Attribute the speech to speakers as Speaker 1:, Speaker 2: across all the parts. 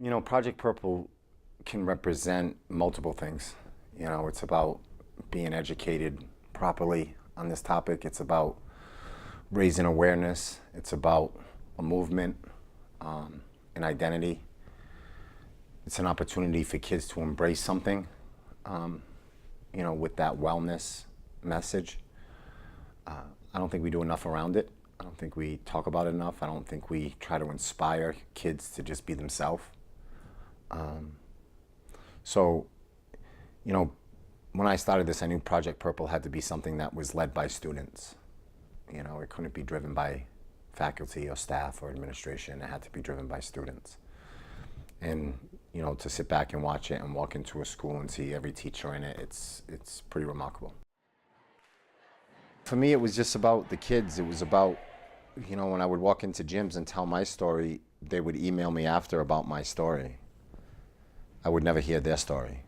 Speaker 1: You know, Project Purple can represent multiple things. You know, it's about being educated properly on this topic. It's about raising awareness. It's about a movement, an identity. It's an opportunity for kids to embrace something, you know, with that wellness message. I don't think we do enough around it. I don't think we talk about it enough. I don't think we try to inspire kids to just be themselves. So, you know, when I started this, I knew Project Purple had to be something that was led by students. You know, it couldn't be driven by faculty or staff or administration. It had to be driven by students. And, you know, to sit back and watch it and walk into a school and see every teacher in it, it's pretty remarkable. For me, it was just about the kids. It was about, you know, when I would walk into gyms and tell my story, they would email me after about my story. I would never hear their story.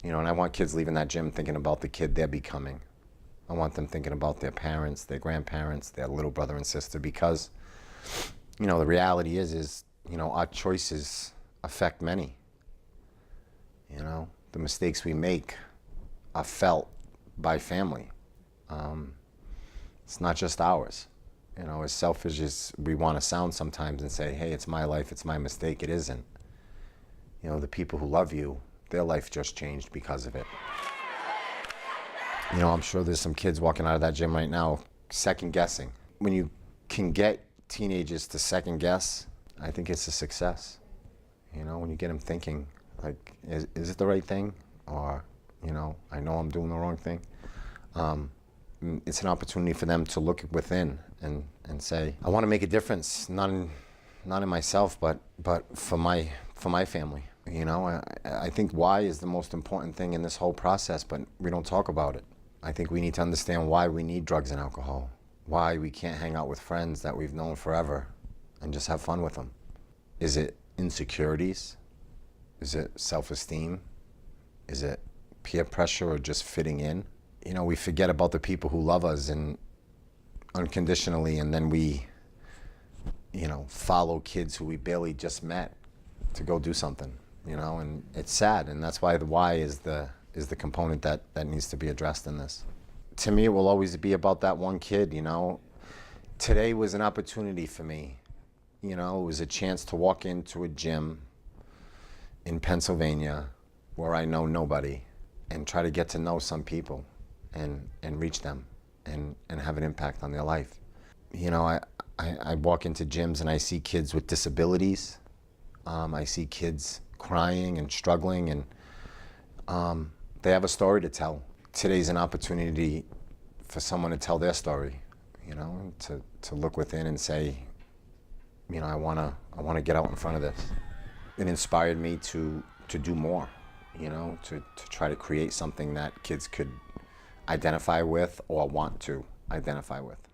Speaker 1: You know, and I want kids leaving that gym thinking about the kid they're becoming. I want them thinking about their parents, their grandparents, their little brother and sister, because, you know, the reality is, you know, our choices affect many. You know, the mistakes we make are felt by family. It's not just ours. You know, as selfish as we want to sound sometimes and say, hey, it's my life, it's my mistake, it isn't. You know, the people who love you, their life just changed because of it. You know, I'm sure there's some kids walking out of that gym right now second guessing. When you can get teenagers to second guess, I think it's a success. You know, when you get them thinking, like, is it the right thing? Or, you know I'm doing the wrong thing. It's an opportunity for them to look within and say, I want to make a difference, not in myself, but for my family. You know, I think why is the most important thing in this whole process, but we don't talk about it. I think we need to understand why we need drugs and alcohol, why we can't hang out with friends that we've known forever and just have fun with them. Is it insecurities? Is it self-esteem? Is it peer pressure or just fitting in? You know, we forget about the people who love us and unconditionally, and then we, you know, follow kids who we barely just met to go do something, you know, and it's sad, and that's why the why is the component that needs to be addressed in this. To me, it will always be about that one kid, you know. Today was an opportunity for me, you know, it was a chance to walk into a gym in Pennsylvania where I know nobody and try to get to know some people and reach them and have an impact on their life. You know, I walk into gyms and I see kids with disabilities. I see kids crying and struggling, and they have a story to tell. Today's an opportunity for someone to tell their story, you know, to look within and say, you know, I wanna get out in front of this. It inspired me to do more, you know, to try to create something that kids could identify with or want to identify with.